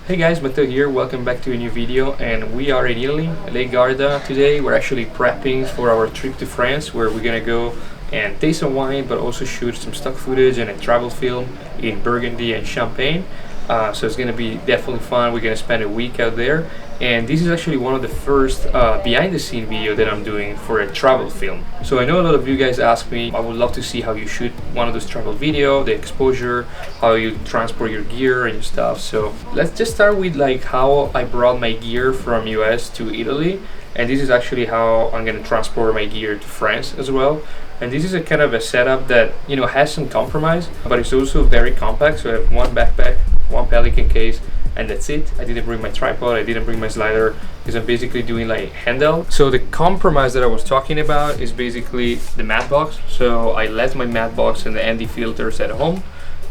Hey guys, Matteo here, welcome back to a new video, and we are in Italy, Lake Garda today. We're actually prepping for our trip to France, where we're gonna go and taste some wine, but also shoot some stock footage and a travel film in Burgundy and Champagne. So it's gonna be definitely fun. We're gonna spend a week out there, and this is actually one of the first behind the scene video that I'm doing for a travel film. So I know a lot of you guys ask me, I would love to see how you shoot one of those travel video, the exposure, how you transport your gear and your stuff. So let's just start with like how I brought my gear from US to Italy, and this is actually how I'm gonna transport my gear to France as well. And this is a kind of a setup that, you know, has some compromise, but it's also very compact. So I have one backpack, one Pelican case, and that's it. I didn't bring my tripod, I didn't bring my slider, because I'm basically doing like handheld. So the compromise that I was talking about is basically the matte box. So I left my matte box and the ND filters at home,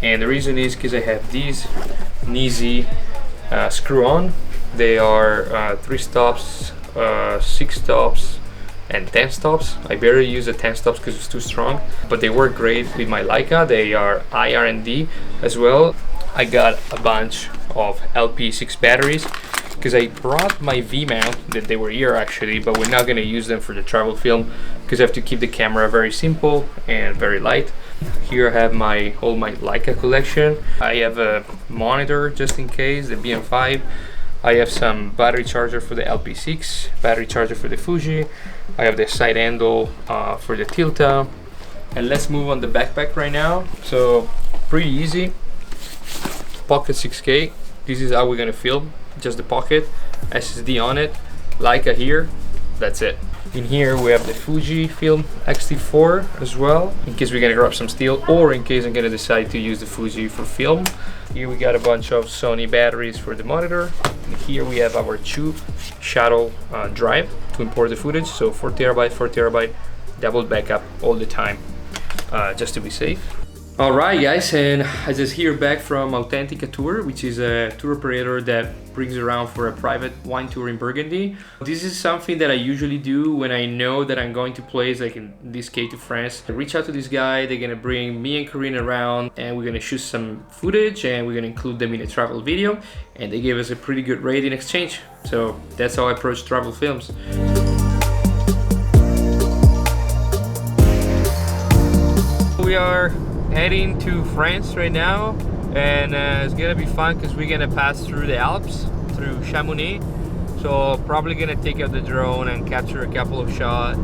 and the reason is because I have these Senese screw-on. They are 3 stops, 6 stops, and 10 stops. I barely use the 10 stops because it's too strong, but they work great with my Leica. They are IR&D as well. I got a bunch of LP6 batteries because I brought my V mount that they were here actually, but we're not going to use them for the travel film because I have to keep the camera very simple and very light. Here I have all my Leica collection. I have a monitor just in case, the BM5. I have some battery charger for the LP6, battery charger for the Fuji. I have the side handle for the Tilta. And let's move on the backpack right now. So pretty easy. Pocket 6K. This is how we're gonna film. Just the pocket, SSD on it, Leica here. That's it. In here we have the Fuji film X-T4 as well, in case we're gonna grab some steel, or in case I'm gonna decide to use the Fuji for film. Here we got a bunch of Sony batteries for the monitor. And here we have our 2 shuttle drive to import the footage. So 4 terabyte, double backup all the time, just to be safe. Alright guys, and I just here back from Authentica Tour, which is a tour operator that brings around for a private wine tour in Burgundy. This is something that I usually do when I know that I'm going to place, like in this case to France. I reach out to this guy, they're gonna bring me and Corinne around, and we're gonna shoot some footage, and we're gonna include them in a travel video, and they gave us a pretty good rate in exchange. So that's how I approach travel films. We are heading to France right now, and it's gonna be fun because we're gonna pass through the Alps, through Chamonix. So probably gonna take out the drone and capture a couple of shots.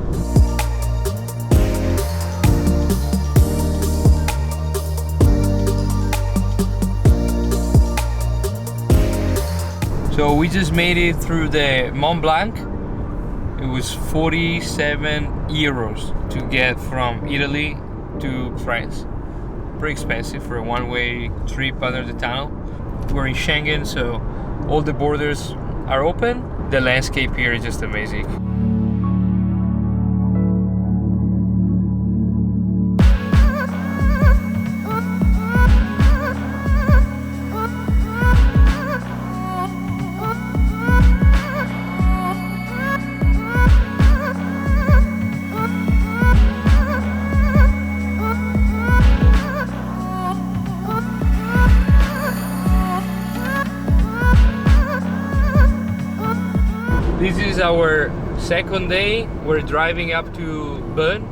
So we just made it through the Mont Blanc. It was 47 euros to get from Italy to France. Pretty expensive for a one-way trip under the tunnel. We're in Schengen, so all the borders are open. The landscape here is just amazing. This is our second day. We're driving up to Bern.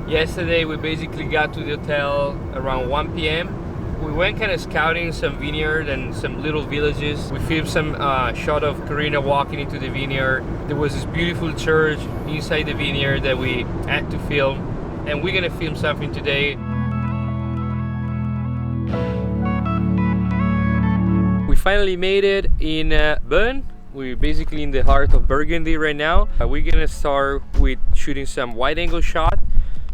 Yesterday we basically got to the hotel around 1 p.m. We went kind of scouting some vineyard and some little villages. We filmed some shot of Corinna walking into the vineyard. There was this beautiful church inside the vineyard that we had to film, and we're gonna film something today. We finally made it in Bern. We're basically in the heart of Burgundy right now. We're gonna start with shooting some wide angle shot.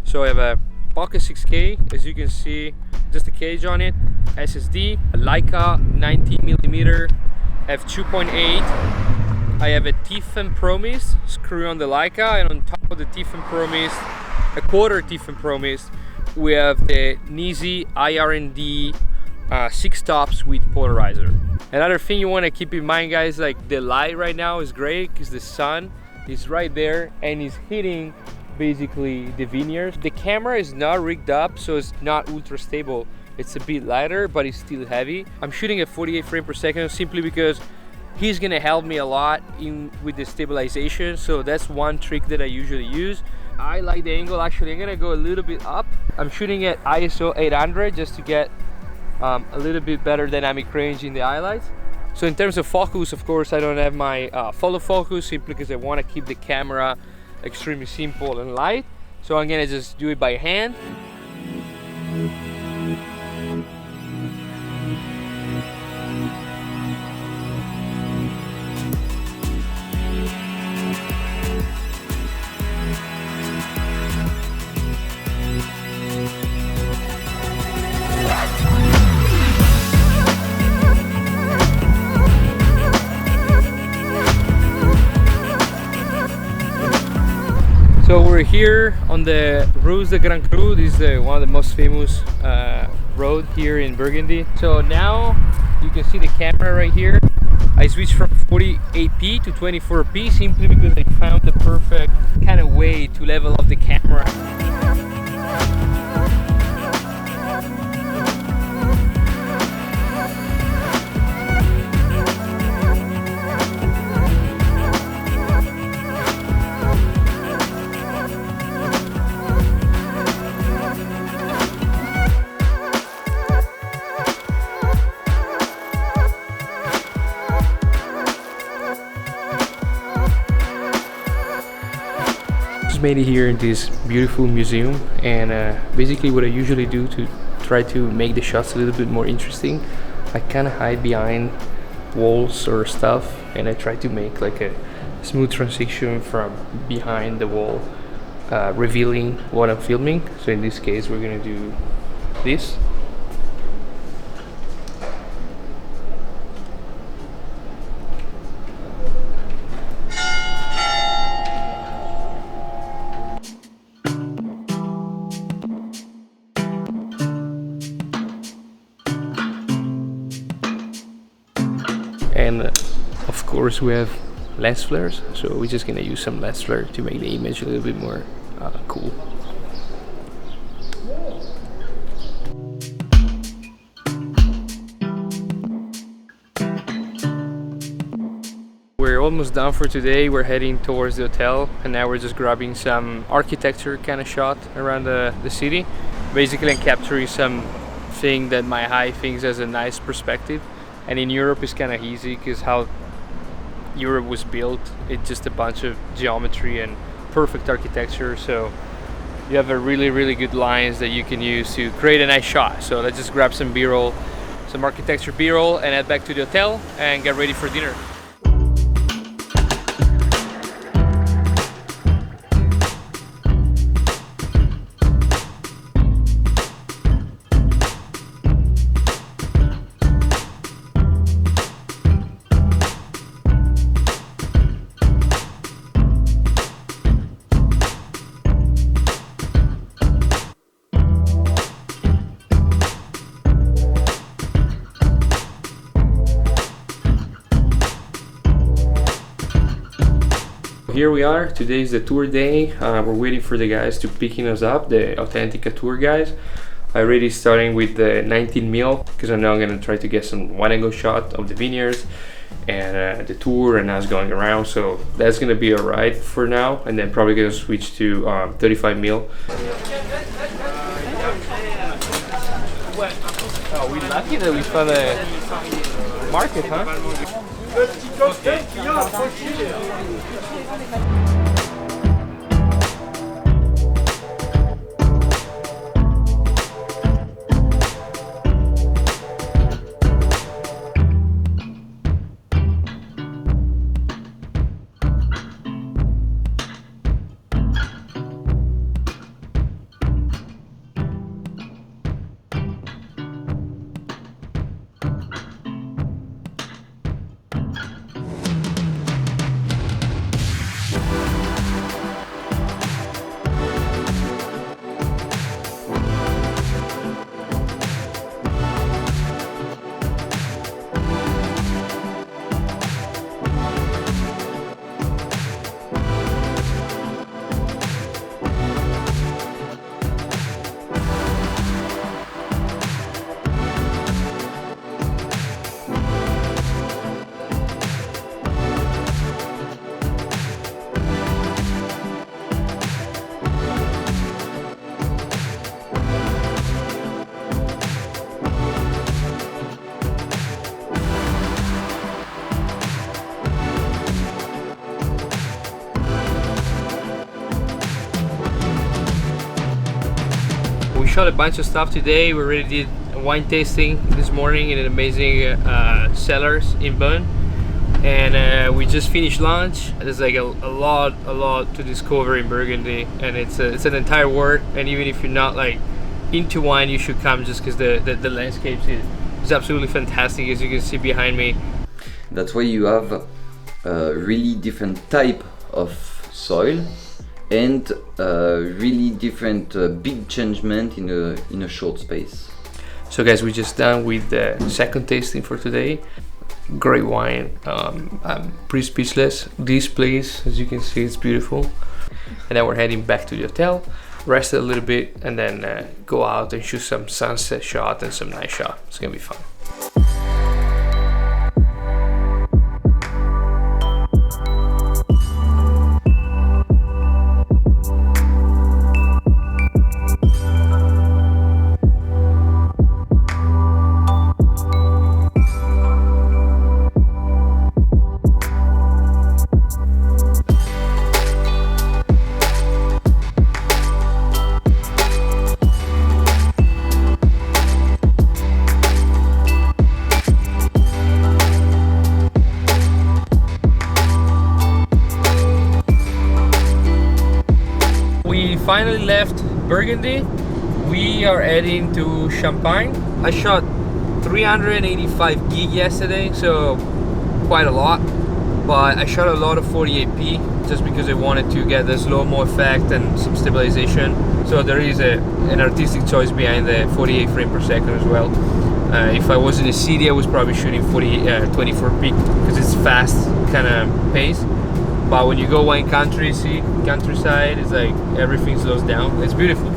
So I have a Pocket 6K, as you can see, just a cage on it, SSD, a Leica 90mm f2.8. I have a Tiffen Pro Mist screw on the Leica, and on top of the Tiffen Pro Mist, a quarter Tiffen Pro Mist, we have the Senese IR&D 6 stops with polarizer. Another thing you want to keep in mind, guys, like the light right now is great because the sun is right there and is hitting basically the vineyards. The camera is not rigged up, so it's not ultra stable. it's a bit lighter, but it's still heavy. I'm shooting at 48 frames per second simply because he's gonna help me a lot with the stabilization. So that's one trick that I usually use. I like the angle. Actually, I'm gonna go a little bit up. I'm shooting at ISO 800 just to get a little bit better dynamic range in the highlights. So in terms of focus, of course, I don't have my follow focus simply because I want to keep the camera extremely simple and light. So I'm gonna just do it by hand. So we're here on the Rue de Grand Cru. This is one of the most famous road here in Burgundy. So now you can see the camera right here. I switched from 48p to 24p simply because I found the perfect kind of way to level up the camera. Made it here in this beautiful museum, and basically what I usually do to try to make the shots a little bit more interesting, I kind of hide behind walls or stuff, and I try to make like a smooth transition from behind the wall, revealing what I'm filming. So in this case we're gonna do this. And of course we have lens flares, so we're just gonna use some lens flare to make the image a little bit more cool. We're almost done for today. We're heading towards the hotel, and now we're just grabbing some architecture kind of shot around the city. Basically I'm capturing something that my eye thinks has a nice perspective. And in Europe it's kind of easy because how Europe was built, it's just a bunch of geometry and perfect architecture. So you have a really good lines that you can use to create a nice shot. So let's just grab some b-roll, some architecture b-roll, and head back to the hotel and get ready for dinner. Here we are. Today is the tour day. We're waiting for the guys to picking us up, the Authentica tour guys. I already starting with the 19mm because I know I'm gonna try to get some wide-angle shot of the vineyards and the tour and us going around. So that's gonna be alright for now, and then probably gonna switch to 35mm. Oh, we're lucky that we found a market, huh? shot a bunch of stuff today. We already did a wine tasting this morning in an amazing cellars in Bern, and we just finished lunch. There's like a lot to discover in Burgundy, and it's an entire world. And even if you're not like into wine, you should come just because the landscapes is absolutely fantastic, as you can see behind me. That's why you have a really different type of soil and really different big changement in a short space. So guys, we just done with the second tasting for today. Great wine. I'm pretty speechless. This place, as you can see, it's beautiful. And then we're heading back to the hotel, rest a little bit, and then go out and shoot some sunset shot and some night shot. It's gonna be fun. Finally left Burgundy. We are heading to Champagne. I shot 385 gig yesterday, so quite a lot, but I shot a lot of 48p just because I wanted to get the slow-mo effect and some stabilization. So there is an artistic choice behind the 48 frame per second as well. If I was in a city, I was probably shooting 24p because it's fast kind of pace. But when you go wine country, see countryside, it's like everything slows down. It's beautiful.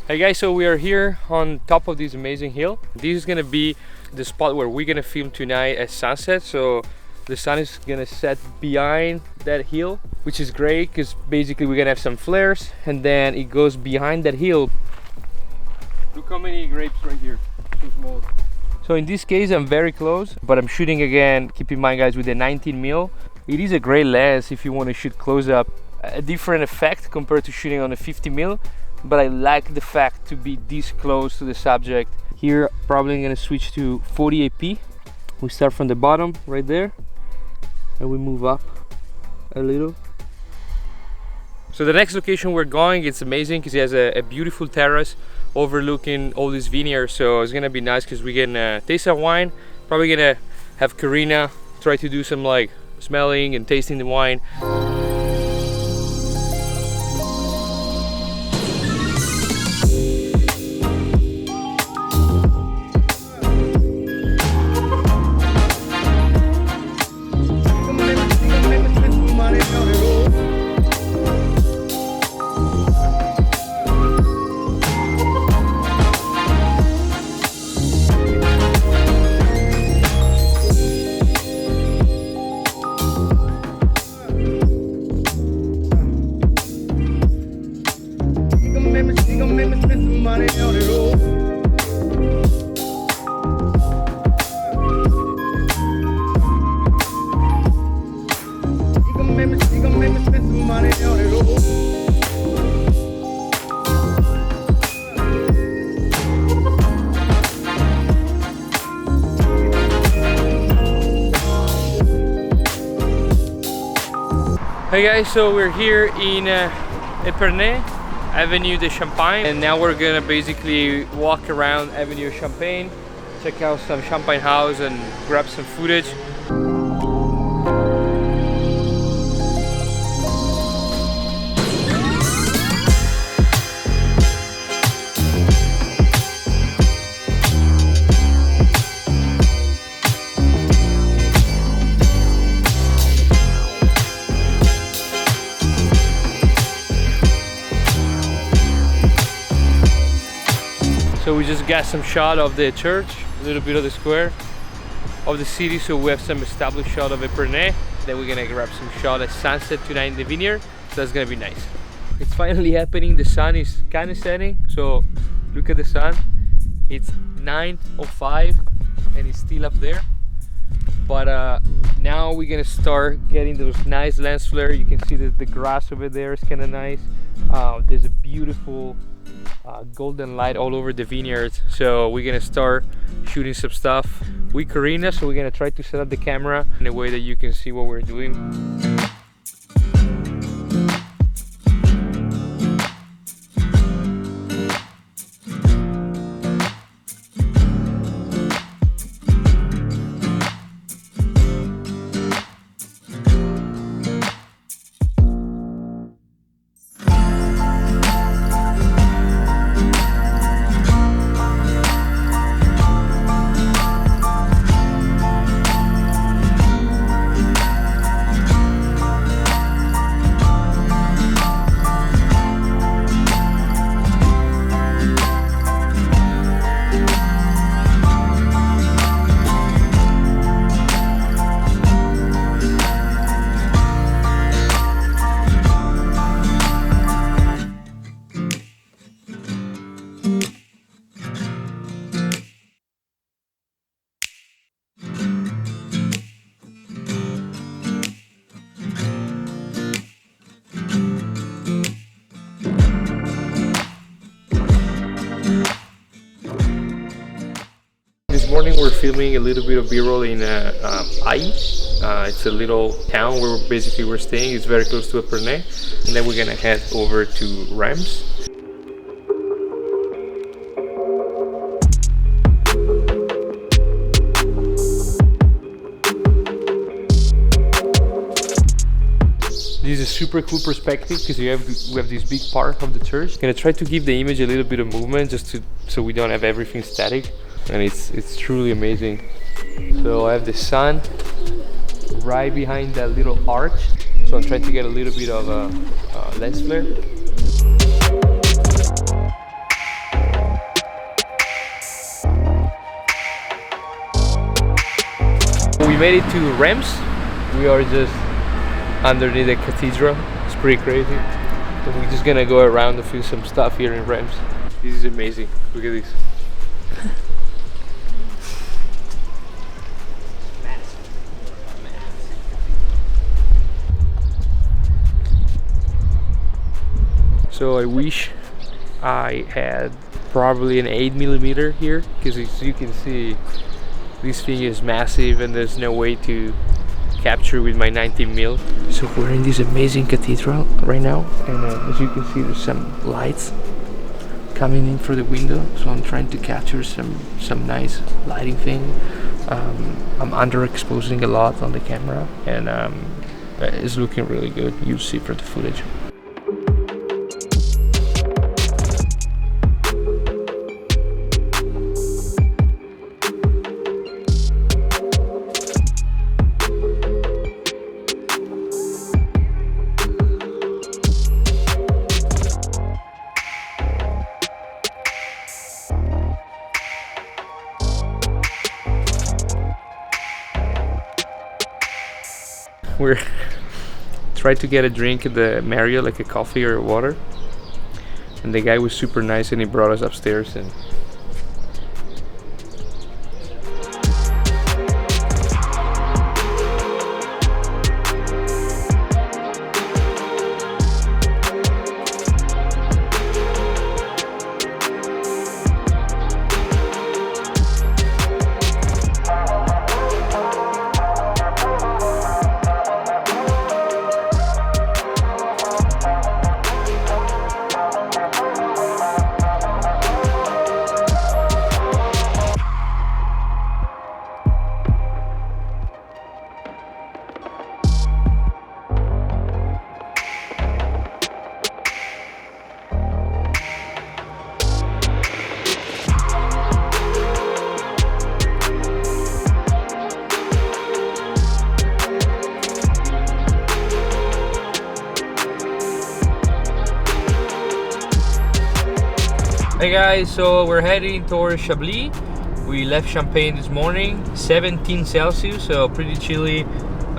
Hey guys, so we are here on top of this amazing hill. This is gonna be the spot where we're gonna film tonight at sunset. So the sun is gonna set behind that hill, which is great because basically we're gonna have some flares, and then it goes behind that hill. Look how many grapes right here, so small. So in this case I'm very close, but I'm shooting again, keep in mind guys, with the 19mm. It is a great lens if you want to shoot close up, a different effect compared to shooting on a 50mm. But I like the fact to be this close to the subject. Here, probably I'm gonna switch to 48p. We start from the bottom right there, and we move up a little. So the next location we're going, it's amazing because it has a beautiful terrace overlooking all these vineyards. So it's gonna be nice because we can taste some wine. Probably gonna have Karina try to do some like smelling and tasting the wine. Hey guys, so we're here in Epernay, Avenue de Champagne, and now we're gonna basically walk around Avenue de Champagne, check out some champagne house and grab some footage. we just got some shot of the church, a little bit of the square of the city, so we have some established shot of Epernay. Then we're gonna grab some shot at sunset tonight in the vineyard, so that's gonna be nice. It's finally happening. The sun is kind of setting, so look at the sun. It's 9:05 and it's still up there, but now we're gonna start getting those nice lens flare. You can see that the grass over there is kind of nice. There's a beautiful golden light all over the vineyard, so we're gonna start shooting some stuff with Karina. So we're gonna try to set up the camera in a way that you can see what we're doing. This morning we're filming a little bit of B-roll in Ai. It's a little town where basically we're staying. It's very close to Epernay, and then we're gonna head over to Reims. This is a super cool perspective because we have this big part of the church. Gonna try to give the image a little bit of movement so we don't have everything static, and it's truly amazing. So I have the sun right behind that little arch, so I'm trying to get a little bit of a lens flare. We made it to Reims. We are just underneath the cathedral. It's pretty crazy. So we're just gonna go around and film some stuff here in Reims. This is amazing. Look at this. So I wish I had probably an 8mm here, because as you can see, this thing is massive and there's no way to capture with my 19mm. So we're in this amazing cathedral right now, and as you can see, there's some lights coming in through the window, so I'm trying to capture some nice lighting thing. I'm underexposing a lot on the camera, and it's looking really good. You'll see from the footage. We're tried to get a drink at the Marriott, like a coffee or water, and the guy was super nice and he brought us upstairs. And Hey guys, so we're heading towards Chablis. We left Champagne this morning, 17 Celsius, so pretty chilly.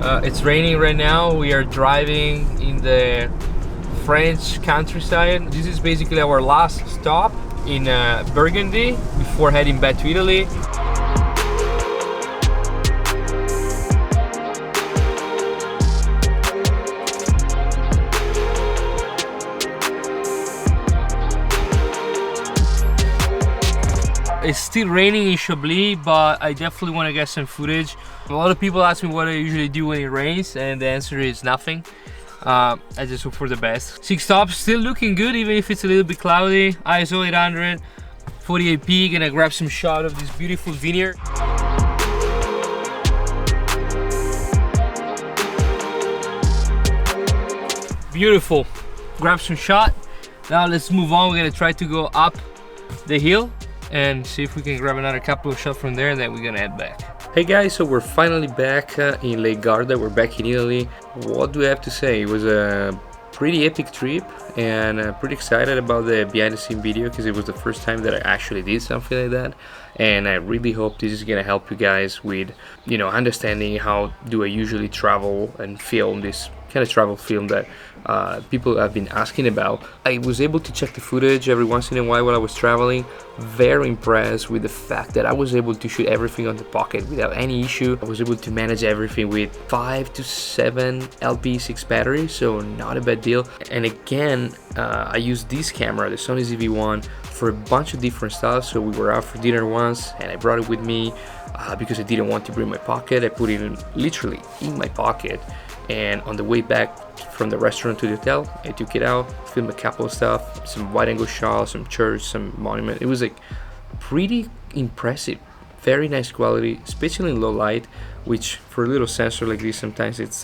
It's raining right now. We are driving in the French countryside. This is basically our last stop in Burgundy before heading back to Italy. It's still raining in Chablis, but I definitely want to get some footage. A lot of people ask me what I usually do when it rains, and the answer is nothing. I just hope for the best. 6 stops, still looking good, even if it's a little bit cloudy. ISO 800, 48p, gonna grab some shot of this beautiful vineyard. Beautiful, grab some shot. Now let's move on. We're gonna try to go up the hill and see if we can grab another couple of shots from there, and then we're gonna head back. Hey guys, so we're finally back in Lake Garda. We're back in Italy. What do I have to say? It was a pretty epic trip, and pretty excited about the behind the scene video because it was the first time that I actually did something like that. And I really hope this is gonna help you guys with, you know, understanding how do I usually travel and film this kind of travel film that people have been asking about. I was able to check the footage every once in a while I was traveling. Very impressed with the fact that I was able to shoot everything on the pocket without any issue. I was able to manage everything with 5 to 7 LP6 batteries, so not a bad deal. And again, I used this camera, the Sony ZV-1, for a bunch of different stuff. So we were out for dinner once and I brought it with me because I didn't want to bring my pocket. I put it literally in my pocket, and on the way back from the restaurant to the hotel, I took it out, filmed a couple of stuff, some wide angle shots, some church, some monument. It was like pretty impressive, very nice quality, especially in low light, which for a little sensor like this sometimes it's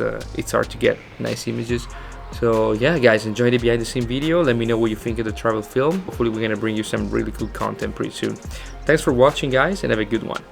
hard to get nice images. So yeah guys, enjoy the behind the scene video. Let me know what you think of the travel film. Hopefully we're gonna bring you some really cool content pretty soon. Thanks for watching guys, and have a good one.